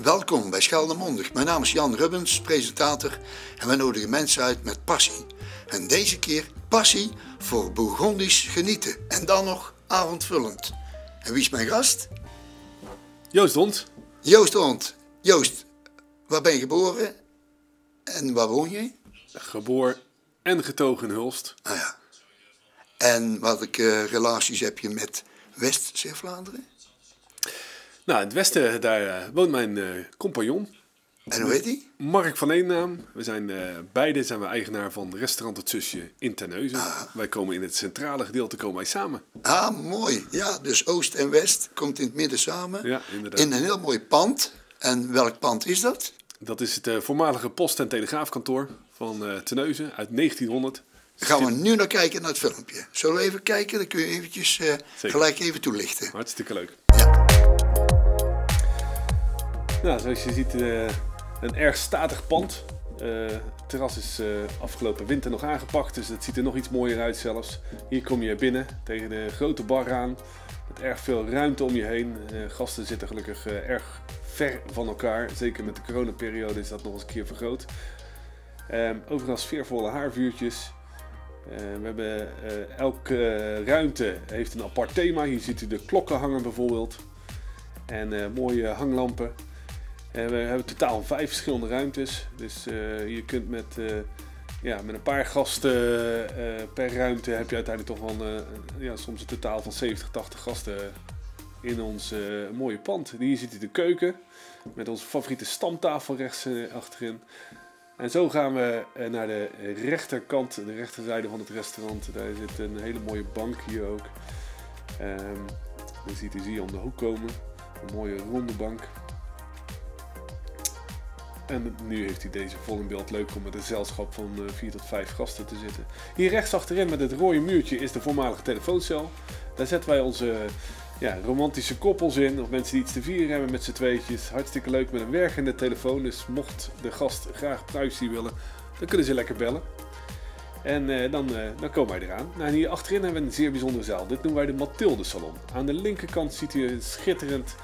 Welkom bij Scheldemondig. Mijn naam is Jan Rubbens, presentator en wij nodigen mensen uit met passie. En deze keer passie voor Bourgondisch genieten en dan nog avondvullend. En wie is mijn gast? Joost Hond. Joost Hond. Joost, waar ben je geboren en waar woon je? Geboren en getogen in Hulst. Ah ja. En welke relaties heb je met West-Zeeuws-Vlaanderen? Nou, in het westen, daar woont mijn compagnon. En hoe heet die? Mark van Eennaam. We zijn beide zijn we eigenaar van restaurant Het Zusje in Terneuzen. Wij komen in het centrale gedeelte komen wij samen. Ah, mooi. Ja, dus Oost en West komt in het midden samen. Ja, inderdaad. In een heel mooi pand. En welk pand is dat? Dat is het voormalige post- en telegraafkantoor van Terneuzen uit 1900. Dan gaan we nu naar kijken naar het filmpje. Zullen we even kijken? Dan kun je eventjes gelijk even toelichten. Hartstikke leuk. Ja. Nou, zoals je ziet, een erg statig pand. Het terras is afgelopen winter nog aangepakt, dus het ziet er nog iets mooier uit zelfs. Hier kom je binnen tegen de grote bar aan, met erg veel ruimte om je heen. Gasten zitten gelukkig erg ver van elkaar, zeker met de coronaperiode is dat nog eens een keer vergroot. Overal sfeervolle haarvuurtjes. We hebben elke ruimte heeft een apart thema. Hier ziet u de klokken hangen bijvoorbeeld. En mooie hanglampen. We hebben totaal 5 verschillende ruimtes. Dus je kunt met een paar gasten per ruimte heb je uiteindelijk toch wel soms een totaal van 70, 80 gasten in ons mooie pand. Hier ziet u de keuken met onze favoriete stamtafel rechts achterin. En zo gaan we naar de rechterkant, de rechterzijde van het restaurant. Daar zit een hele mooie bank hier ook. Dan ziet u ze hier om de hoek komen. Een mooie ronde bank. En nu heeft hij deze vol in beeld. Leuk om met een gezelschap van 4 tot 5 gasten te zitten. Hier rechts achterin met het rode muurtje is de voormalige telefooncel. Daar zetten wij onze romantische koppels in. Of mensen die iets te vieren hebben met z'n tweetjes. Hartstikke leuk met een werkende telefoon. Dus mocht de gast graag privacy willen, dan kunnen ze lekker bellen. En dan komen wij eraan. Nou, hier achterin hebben we een zeer bijzondere zaal. Dit noemen wij de Mathilde Salon. Aan de linkerkant ziet u een schitterend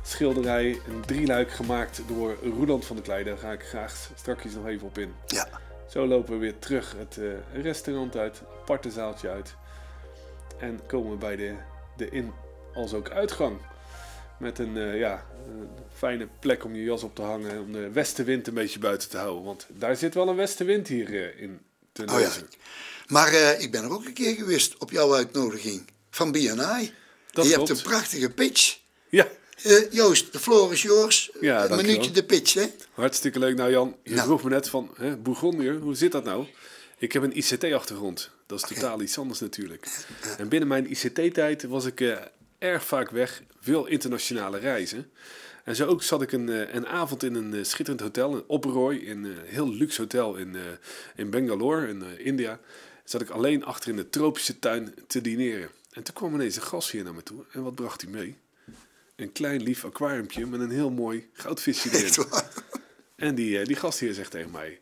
schilderij. Een drieluik gemaakt door Roeland van der Klei. Daar ga ik graag straks nog even op in. Ja. Zo lopen we weer terug het restaurant uit. Aparte zaaltje uit. En komen we bij de in- als ook uitgang. Met een fijne plek om je jas op te hangen. Om de westenwind een beetje buiten te houden. Want daar zit wel een westenwind hier in Terneuzen. Oh ja. Maar ik ben er ook een keer geweest op jouw uitnodiging van B&I. Dat je klopt. hebt een prachtige pitch. Ja. Joost, de floor is yours. Ja, een minuutje de pitch, hè? Hartstikke leuk. Nou Jan, je vroeg me net van Bourgondiër, hoe zit dat nou? Ik heb een ICT-achtergrond. Dat is totaal iets anders natuurlijk. En binnen mijn ICT-tijd was ik erg vaak weg. Veel internationale reizen. En zo ook zat ik een avond in een schitterend hotel, in Oberoi, een heel luxe hotel in Bangalore, in India. Zat ik alleen achter in de tropische tuin te dineren. En toen kwam ineens een gast hier naar me toe. En wat bracht hij mee? Een klein lief aquariumpje met een heel mooi goudvisje erin. Echt waar? En die gastheer zegt tegen mij,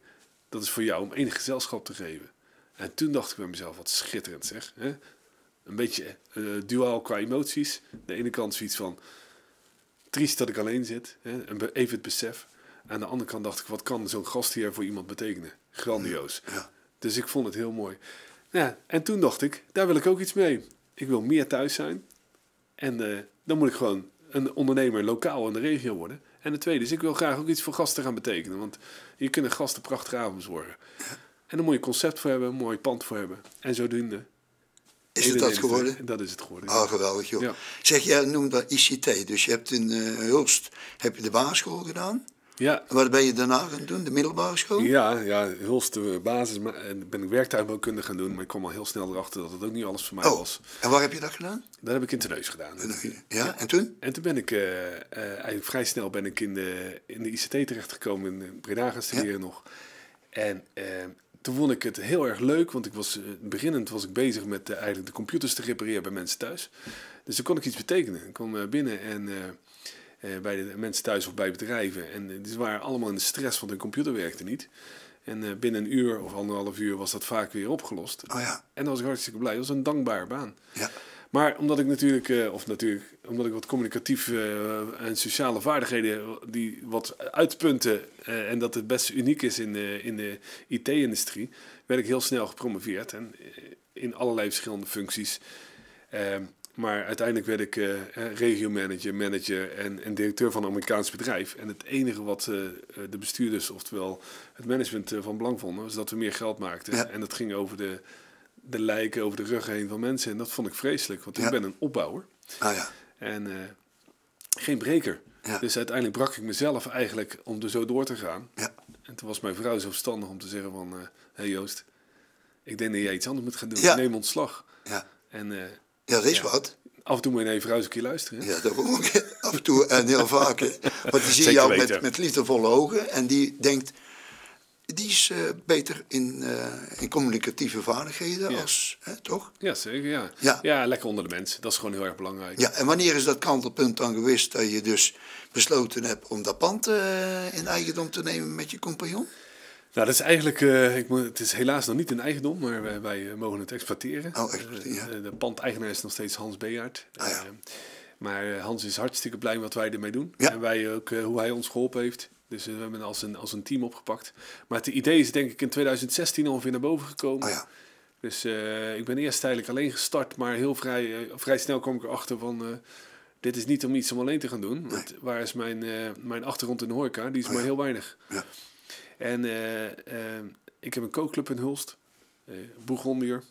dat is voor jou om enig gezelschap te geven. En toen dacht ik bij mezelf, wat schitterend zeg. Hè? Een beetje duaal qua emoties. De ene kant zoiets van, triest dat ik alleen zit. Hè? Even het besef. Aan de andere kant dacht ik, wat kan zo'n gastheer voor iemand betekenen? Grandioos. Ja. Dus ik vond het heel mooi. Ja, en toen dacht ik, daar wil ik ook iets mee. Ik wil meer thuis zijn. En dan moet ik gewoon een ondernemer lokaal in de regio worden. En het tweede is, ik wil graag ook iets voor gasten gaan betekenen. Want hier kunnen gasten prachtige avonden zorgen. En een mooi concept voor hebben, een mooi pand voor hebben. En zodoende. Is het dat geworden? Dat is het geworden. Oh, geweldig joh. Ja. Zeg, jij noemt dat ICT. Dus je hebt in Hulst de basisschool gedaan. Ja. En wat ben je daarna gaan doen? De middelbare school? Ja, Hulst de basis. En ben ik werktuigbouwkunde gaan doen. Maar ik kwam al heel snel erachter dat het ook niet alles voor mij was. En waar heb je dat gedaan? Dat heb ik in Terneuzen gedaan. Ja, en toen? En toen ben ik eigenlijk vrij snel in de ICT terechtgekomen. In Breda gaan studeren nog. En toen vond ik het heel erg leuk. Want beginnend was ik bezig met eigenlijk de computers te repareren bij mensen thuis. Dus dan kon ik iets betekenen. Ik kwam binnen en bij de mensen thuis of bij bedrijven. En die waren allemaal in de stress, want hun computer werkte niet. En binnen een uur of 1,5 uur was dat vaak weer opgelost. Oh ja. En dan was ik hartstikke blij. Dat was een dankbare baan. Ja. Maar omdat ik omdat ik wat communicatief en sociale vaardigheden die wat uitpunten en dat het best uniek is in de IT-industrie, werd ik heel snel gepromoveerd en in allerlei verschillende functies. Maar uiteindelijk werd ik regiomanager, manager en directeur van een Amerikaans bedrijf. En het enige wat de bestuurders, oftewel het management van belang vonden, was dat we meer geld maakten. Ja. En dat ging over de lijken, over de ruggen heen van mensen. En dat vond ik vreselijk, want ik ben een opbouwer. Ah, ja. En geen breker. Ja. Dus uiteindelijk brak ik mezelf eigenlijk om er zo door te gaan. Ja. En toen was mijn vrouw zo verstandig om te zeggen van, hey Joost, ik denk dat jij iets anders moet gaan doen. Ja. Neem ontslag. Ja. En ja, dat is wat. Af en toe moet je naar je vrouw eens een keer luisteren. Hè? Ja, dat ook. Af en toe en heel vaak. Want die zie jou met liefdevolle ogen. En die denkt, die is beter in communicatieve vaardigheden als, toch? Ja, zeker. Ja, lekker onder de mensen. Dat is gewoon heel erg belangrijk. Ja, en wanneer is dat kantelpunt dan geweest dat je dus besloten hebt om dat pand in eigendom te nemen met je compagnon? Nou, dat is eigenlijk, het is helaas nog niet in eigendom, maar wij mogen het exploiteren. Oh, exploiteren. De pandeigenaar is nog steeds Hans Beaert. Ah, ja. Maar Hans is hartstikke blij wat wij ermee doen. Ja. En wij ook hoe hij ons geholpen heeft. Dus we hebben als een team opgepakt. Maar het idee is denk ik in 2016 ongeveer naar boven gekomen. Oh, ja. Dus ik ben eerst tijdelijk alleen gestart, maar heel vrij snel kwam ik erachter van, dit is niet om iets om alleen te gaan doen. Nee. Want waar is mijn achtergrond in de horeca? Die is maar heel weinig. Ja. En ik heb een kookclub in Hulst, Bourgondier.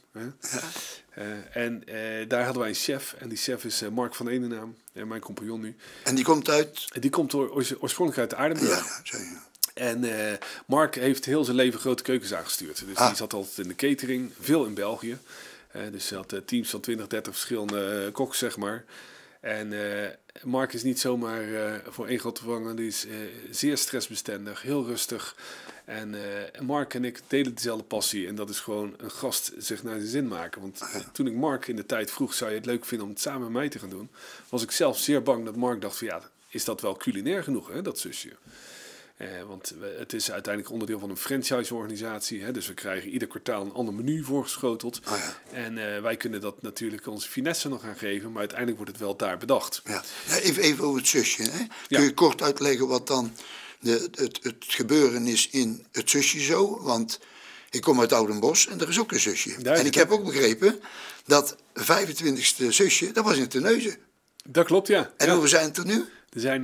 En daar hadden wij een chef. En die chef is Mark van Enenaam, mijn compagnon nu. En die komt uit? Die komt oorspronkelijk uit Aardenburg. Ja, zeker. En Mark heeft heel zijn leven grote keukens aangestuurd. Dus die zat altijd in de catering, veel in België. Dus hij had teams van 20, 30 verschillende koks, zeg maar. En Mark is niet zomaar voor één gat te vangen. Die is zeer stressbestendig, heel rustig. En Mark en ik delen dezelfde passie. En dat is gewoon een gast zich naar zijn zin maken. Want toen ik Mark in de tijd vroeg, zou je het leuk vinden om het samen met mij te gaan doen? Was ik zelf zeer bang dat Mark dacht van, ja, is dat wel culinair genoeg, hè, dat zusje? Want het is uiteindelijk onderdeel van een franchise-organisatie. Hè, dus we krijgen ieder kwartaal een ander menu voorgeschoteld. Oh, ja. En wij kunnen dat natuurlijk onze finesse nog gaan geven. Maar uiteindelijk wordt het wel daar bedacht. Ja. Ja, even over het zusje. Hè? Kun je kort uitleggen wat dan het gebeuren is in het zusje zo? Want ik kom uit Oudenbosch en er is ook een zusje. En ik heb ook begrepen dat 25e zusje, dat was in Terneuzen. Dat klopt, ja. En hoeveel zijn het er nu? Er zijn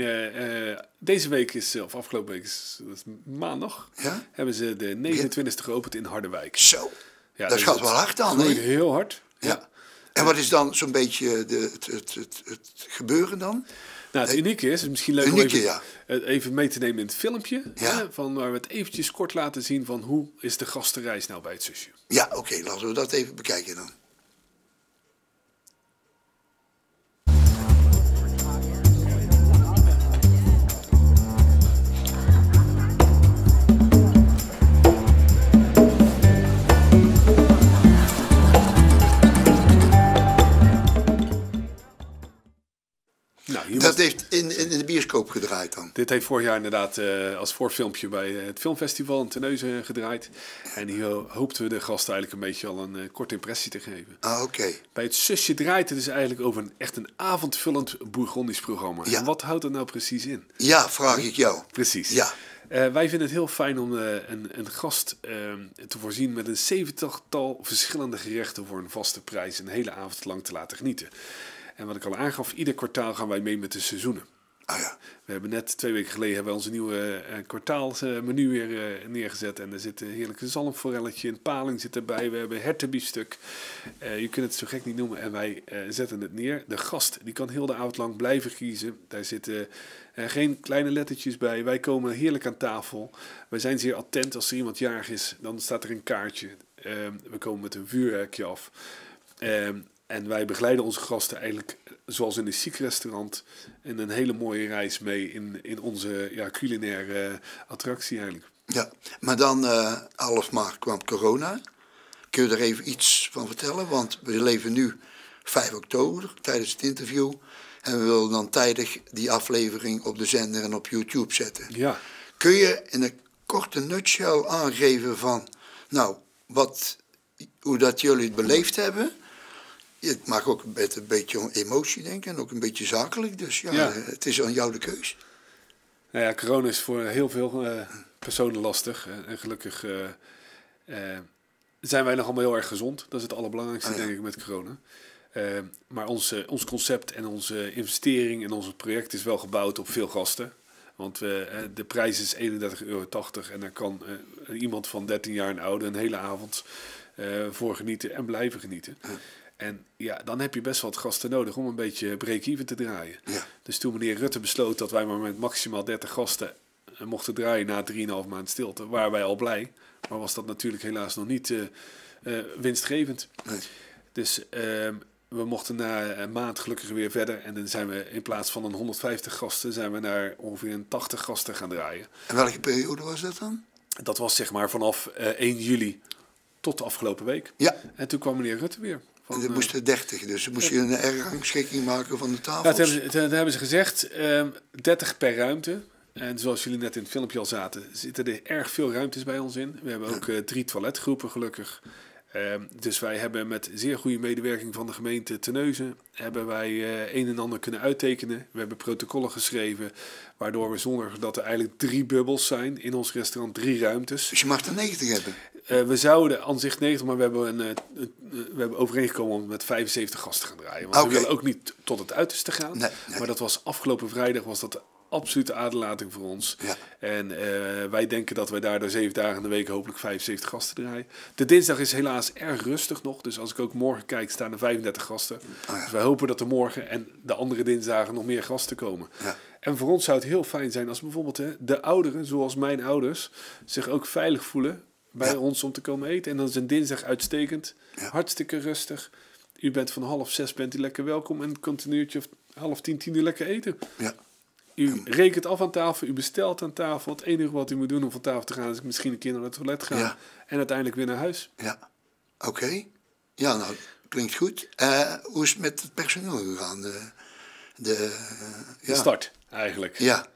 deze week of afgelopen week dat is maandag, hebben ze de 29e geopend in Harderwijk. Zo, ja, dat gaat wel hard aan. Dat heel hard. Ja. En wat is dan zo'n beetje het gebeuren dan? Nou, het unieke is misschien leuk om even mee te nemen in het filmpje. Ja. Van waar we het eventjes kort laten zien van hoe is de gastenreis nou bij het zusje. Ja, oké, laten we dat even bekijken dan. Dat heeft in de bioscoop gedraaid dan? Dit heeft vorig jaar inderdaad als voorfilmpje bij het filmfestival in Terneuzen gedraaid. En hier hoopten we de gasten eigenlijk een beetje al een korte impressie te geven. Ah, oké. Bij het zusje draait het dus eigenlijk over echt een avondvullend Bourgondisch programma. Ja. En wat houdt dat nou precies in? Ja, vraag ik jou. Precies. Ja. Wij vinden het heel fijn om een gast te voorzien met een 70-tal verschillende gerechten voor een vaste prijs een hele avond lang te laten genieten. En wat ik al aangaf, ieder kwartaal gaan wij mee met de seizoenen. Ah, ja. We hebben net 2 weken geleden hebben we onze nieuwe kwartaalsmenu weer neergezet. En er zit een heerlijke zalmforelletje in, paling zit erbij. We hebben hertenbiefstuk. Je kunt het zo gek niet noemen. En wij zetten het neer. De gast die kan heel de avond lang blijven kiezen. Daar zitten geen kleine lettertjes bij. Wij komen heerlijk aan tafel. Wij zijn zeer attent. Als er iemand jarig is, dan staat er een kaartje. We komen met een vuurwerkje af. En wij begeleiden onze gasten eigenlijk zoals in een chic restaurant en een hele mooie reis mee in onze culinaire attractie eigenlijk. Ja, maar dan half maart kwam corona. Kun je er even iets van vertellen? Want we leven nu 5 oktober tijdens het interview. En we willen dan tijdig die aflevering op de zender en op YouTube zetten. Ja. Kun je in een korte nutshell aangeven van, nou, hoe dat jullie het beleefd hebben? het mag ook met een beetje emotie denken en ook een beetje zakelijk. Dus ja. Het is aan jou de keus. Nou ja, corona is voor heel veel personen lastig. En gelukkig zijn wij nog allemaal heel erg gezond. Dat is het allerbelangrijkste, denk ik, met corona. Maar ons concept en onze investering en ons project is wel gebouwd op veel gasten. Want de prijs is €31,80 en daar kan iemand van 13 jaar en ouder een hele avond voor genieten en blijven genieten. Ja. En ja, dan heb je best wat gasten nodig om een beetje break-even te draaien. Ja. Dus toen meneer Rutte besloot dat wij maar met maximaal 30 gasten mochten draaien na 3,5 maand stilte, waren wij al blij. Maar was dat natuurlijk helaas nog niet winstgevend. Nee. Dus we mochten na een maand gelukkig weer verder. En dan zijn we in plaats van een 150 gasten, zijn we naar ongeveer een 80 gasten gaan draaien. En welke periode was dat dan? Dat was zeg maar vanaf 1 juli tot de afgelopen week. Ja. En toen kwam meneer Rutte weer. Er moesten 30, dus moest je een rangschikking maken van de tafels? Ja, dat hebben ze gezegd. 30 per ruimte. En zoals jullie net in het filmpje al zaten, zitten er erg veel ruimtes bij ons in. We hebben ook 3 toiletgroepen gelukkig. Dus wij hebben met zeer goede medewerking van de gemeente Terneuzen hebben wij een en ander kunnen uittekenen. We hebben protocollen geschreven, waardoor we zorgen dat er eigenlijk 3 bubbels zijn in ons restaurant, 3 ruimtes. Dus je mag er 90 hebben? We zouden aan zich 90, maar we hebben overeengekomen om met 75 gasten te gaan draaien. Want we willen ook niet tot het uiterste gaan. Nee. Maar dat was afgelopen vrijdag, was dat absolute aderlating voor ons. Ja. En wij denken dat wij daardoor 7 dagen in de week hopelijk 75 gasten draaien. De dinsdag is helaas erg rustig nog. Dus als ik ook morgen kijk, staan er 35 gasten. Oh ja. Dus wij hopen dat er morgen en de andere dinsdagen nog meer gasten komen. Ja. En voor ons zou het heel fijn zijn als bijvoorbeeld de ouderen, zoals mijn ouders, zich ook veilig voelen bij ons om te komen eten. En dan is een dinsdag uitstekend. Ja. Hartstikke rustig. U bent van 5:30 bent u lekker welkom en kunt een uurtje of 9:30, 10 uur lekker eten. Ja. U rekent af aan tafel, u bestelt aan tafel. Het enige wat u moet doen om van tafel te gaan is misschien een keer naar het toilet gaan. Ja. En uiteindelijk weer naar huis. Ja, oké. Ja, nou, klinkt goed. Hoe is het met het personeel gegaan? De start, eigenlijk. Ja.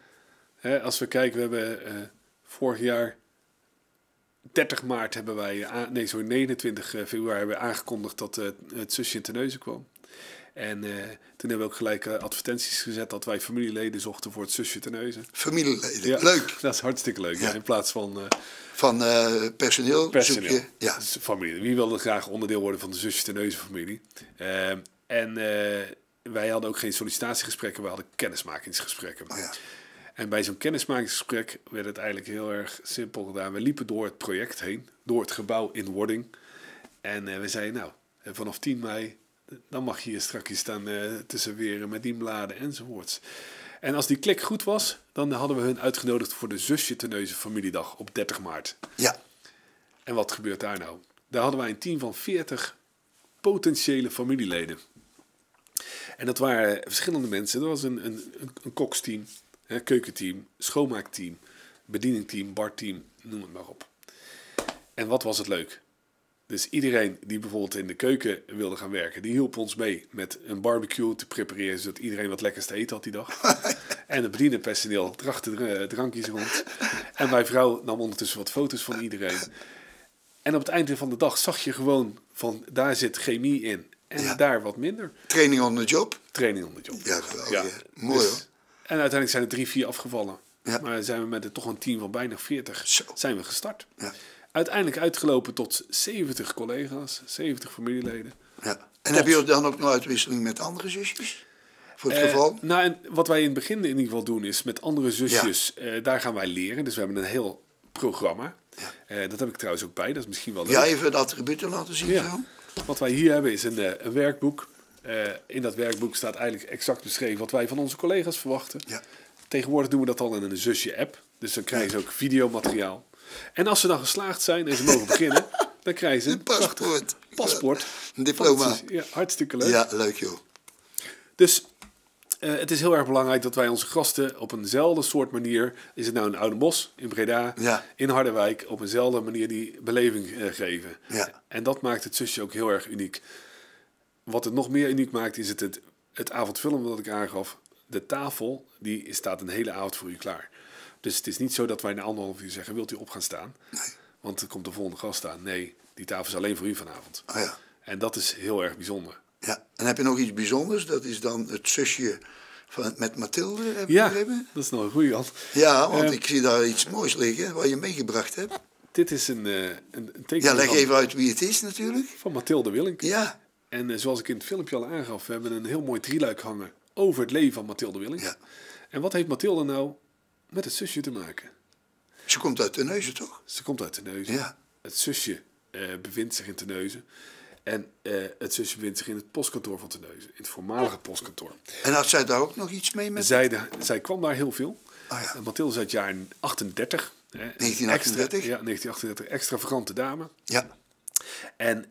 Als we kijken, we hebben vorig jaar 30 maart hebben wij, 29 februari hebben we aangekondigd dat het zusje in Terneuzen kwam. En toen hebben we ook gelijk advertenties gezet dat wij familieleden zochten voor het zusje Terneuzen. Familieleden, ja, leuk. Dat is hartstikke leuk, ja. In plaats van personeel. Zoek je, ja. Dus familie. Wie wilde graag onderdeel worden van de zusje Terneuzen familie? Wij hadden ook geen sollicitatiegesprekken, we hadden kennismakingsgesprekken. Oh ja. En bij zo'n kennismakingsgesprek werd het eigenlijk heel erg simpel gedaan. We liepen door het project heen, door het gebouw in wording. En we zeiden, nou, vanaf 10 mei... dan mag je hier straks staan te serveren met dienbladen enzovoorts. En als die klik goed was, dan hadden we hun uitgenodigd voor de zusje Terneuzen familiedag op 30 maart. Ja. En wat gebeurt daar nou? Daar hadden wij een team van 40 potentiële familieleden. En dat waren verschillende mensen. Dat was een koksteam, een keukenteam, schoonmaakteam, bedieningteam, barteam, noem het maar op. En wat was het leuk? Dus iedereen die bijvoorbeeld in de keuken wilde gaan werken, die hielp ons mee met een barbecue te prepareren, zodat iedereen wat lekkers te eten had die dag. En het bediendenpersoneel bracht de drankjes rond. En mijn vrouw nam ondertussen wat foto's van iedereen. En op het einde van de dag zag je gewoon van, daar zit chemie in. En daar wat minder. Training on the job. Training on the job. Ja, geweldig. Ja. Mooi hoor. En uiteindelijk zijn er 3, 4 afgevallen. Ja. Maar zijn we met toch een team van bijna 40 zijn we gestart. Ja. Uiteindelijk uitgelopen tot 70 collega's, 70 familieleden. Ja. En heb je dan ook nog uitwisseling met andere zusjes? Voor het geval? Nou, en wat wij in het begin in ieder geval doen is met andere zusjes, daar gaan wij leren. Dus we hebben een heel programma. Ja. Dat heb ik trouwens ook bij, dat is misschien wel leuk. Ja, even de attributen laten zien. Ja. Zo. Wat wij hier hebben is een werkboek. In dat werkboek staat eigenlijk exact beschreven wat wij van onze collega's verwachten. Ja. Tegenwoordig doen we dat al in een zusje-app. Dus dan krijgen ze ook videomateriaal. En als ze dan geslaagd zijn en ze mogen beginnen, dan krijgen ze een paspoort. Een diploma. Ja, hartstikke leuk. Ja, leuk joh. Dus het is heel erg belangrijk dat wij onze gasten op eenzelfde soort manier, is het nou in Oudenbosch, in Breda, in Harderwijk, op eenzelfde manier die beleving geven. Ja. En dat maakt het zusje ook heel erg uniek. Wat het nog meer uniek maakt, is het avondfilm dat ik aangaf. De tafel, die staat een hele avond voor u klaar. Dus het is niet zo dat wij na 1,5 uur zeggen, wilt u op gaan staan? Nee. Want er komt de volgende gast aan. Nee, die tafel is alleen voor u vanavond. Oh ja. En dat is heel erg bijzonder. Ja. Ja, en heb je nog iets bijzonders? Dat is dan het zusje met Mathilde, heb je Ja, begrepen? dat is nog een goeie, Jan. Ja, want ik zie daar iets moois liggen wat je meegebracht hebt. Dit is een tekening Ja, leg even uit wie het is natuurlijk. van Mathilde Willink. Ja, En zoals ik in het filmpje al aangaf, we hebben een heel mooi drieluik hangen over het leven van Mathilde Willink. Ja. En wat heeft Mathilde nou met het zusje te maken? ze komt uit Terneuzen toch? Ze komt uit Terneuzen. Ja. Het zusje bevindt zich in Terneuzen. En het zusje bevindt zich in het postkantoor van Terneuzen. In het voormalige postkantoor. En had zij daar ook nog iets mee met? Zij kwam daar heel veel. Ah, ja. En Mathilde is uit het jaar 38. 1938? Ja, 1938. Extravagante dame. Ja. En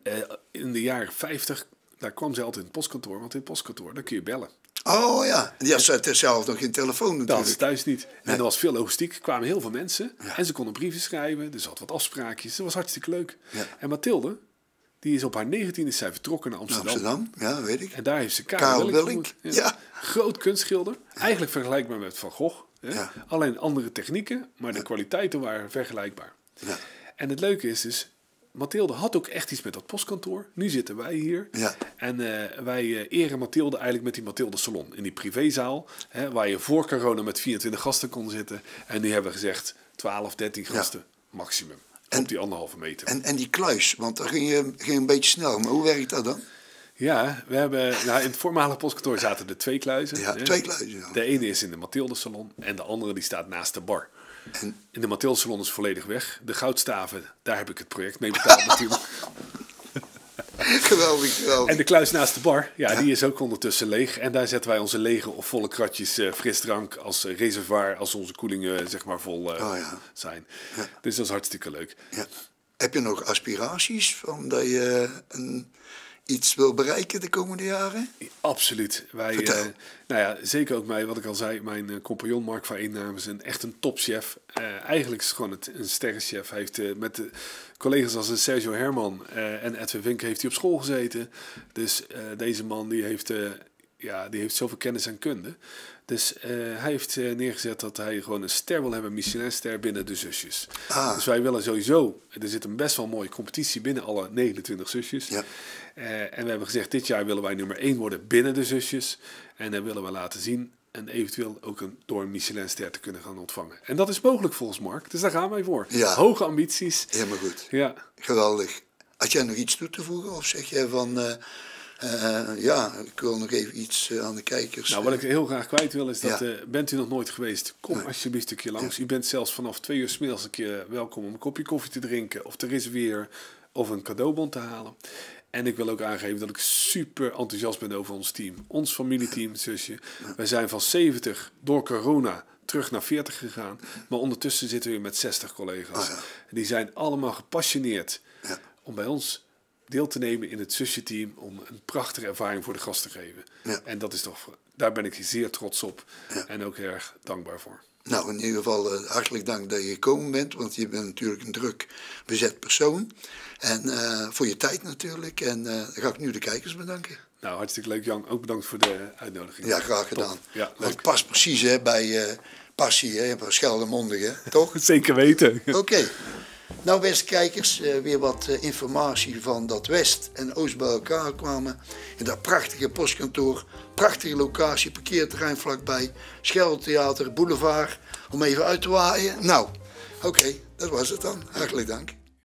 in de jaren 50, daar kwam zij altijd in het postkantoor. Want in het postkantoor, daar kun je bellen. Oh ja, die had zij zelf nog geen telefoon Dat natuurlijk. had ze thuis niet. En er was veel logistiek. Er kwamen heel veel mensen. Ja. En ze konden brieven schrijven. Dus ze had wat afspraakjes. Dat was hartstikke leuk. Ja. En Mathilde, die is op haar 19e is zij vertrokken naar Amsterdam. Amsterdam, ja, weet ik. En daar heeft ze Karel Willink, ontmoet. ja. Groot kunstschilder. Eigenlijk vergelijkbaar met Van Gogh. Hè? Ja. Alleen andere technieken. Maar de kwaliteiten waren vergelijkbaar. Ja. En het leuke is dus, Mathilde had ook echt iets met dat postkantoor. Nu zitten wij hier. Ja. En wij eren Mathilde eigenlijk met die Mathilde Salon. In die privézaal, hè, waar je voor corona met 24 gasten kon zitten. En nu hebben we gezegd 12, 13 gasten maximum. Op die 1,5 meter. En die kluis, want dat ging een beetje snel. Maar hoe werkt dat dan? Ja, we hebben, nou, in het voormalige postkantoor zaten er 2 kluizen. Ja, hè. 2 kluizen. Ja. De ene is in de Mathilde Salon en de andere die staat naast de bar. In de Mathilde Salon is volledig weg. De goudstaven, daar heb ik het project mee betaald natuurlijk. Geweldig, geweldig. En de kluis naast de bar, ja, die is ook ondertussen leeg. En daar zetten wij onze lege of volle kratjes frisdrank als reservoir, als onze koelingen zeg maar vol zijn. Ja. Dus dat is hartstikke leuk. Ja. Heb je nog aspiraties van dat je iets wil bereiken de komende jaren? Absoluut. Wij, Vertel. nou ja, zeker ook mij, wat ik al zei, mijn compagnon Mark van Eennaam is echt een topchef. Eigenlijk is het gewoon een sterrenchef. Hij heeft met de collega's als Sergio Herman en Edwin Vink heeft hij op school gezeten. Dus deze man die heeft zoveel kennis en kunde. Dus hij heeft neergezet dat hij gewoon een ster wil hebben, een Michelinster binnen de zusjes. Ah. Dus wij willen sowieso, er zit een best wel mooie competitie binnen alle 29 zusjes. Ja. En we hebben gezegd, dit jaar willen wij nummer 1 worden binnen de zusjes. En dan willen we laten zien en eventueel ook door een Michelinster te kunnen gaan ontvangen. En dat is mogelijk volgens Mark, dus daar gaan wij voor. Ja. Hoge ambities. Helemaal goed. Ja. Geweldig. Had jij nog iets toe te voegen of zeg jij van... ik wil nog even iets aan de kijkers. Nou, wat ik heel graag kwijt wil is dat, Ja. Bent u nog nooit geweest, kom Nee. alsjeblieft een keer langs. Ja. U bent zelfs vanaf 2 uur 's middags een keer welkom om een kopje koffie te drinken of te reserveren of een cadeaubon te halen. En ik wil ook aangeven dat ik super enthousiast ben over ons team. Ons familieteam, zusje. Wij zijn van 70 door corona terug naar 40 gegaan. Maar ondertussen zitten we weer met 60 collega's. Oh ja. Die zijn allemaal gepassioneerd Ja. om bij ons deel te nemen in het zusje-team om een prachtige ervaring voor de gast te geven. Ja. En dat is toch, daar ben ik zeer trots op Ja. en ook erg dankbaar voor. Nou, in ieder geval hartelijk dank dat je gekomen bent, want je bent natuurlijk een druk bezet persoon. En voor je tijd natuurlijk. En dan ga ik nu de kijkers bedanken. Nou, hartstikke leuk Jan. Ook bedankt voor de uitnodiging. Ja, graag Top. gedaan. Ja, Want leuk. het past precies hè, bij passie, hè, bij Scheldemondig, hè, toch? Zeker weten. Oké. Nou, beste kijkers, weer wat informatie van dat West en Oost bij elkaar kwamen. In dat prachtige postkantoor, prachtige locatie, parkeerterrein vlakbij, Scheldetheater, Boulevard, om even uit te waaien. Nou, oké, dat was het dan. Hartelijk dank.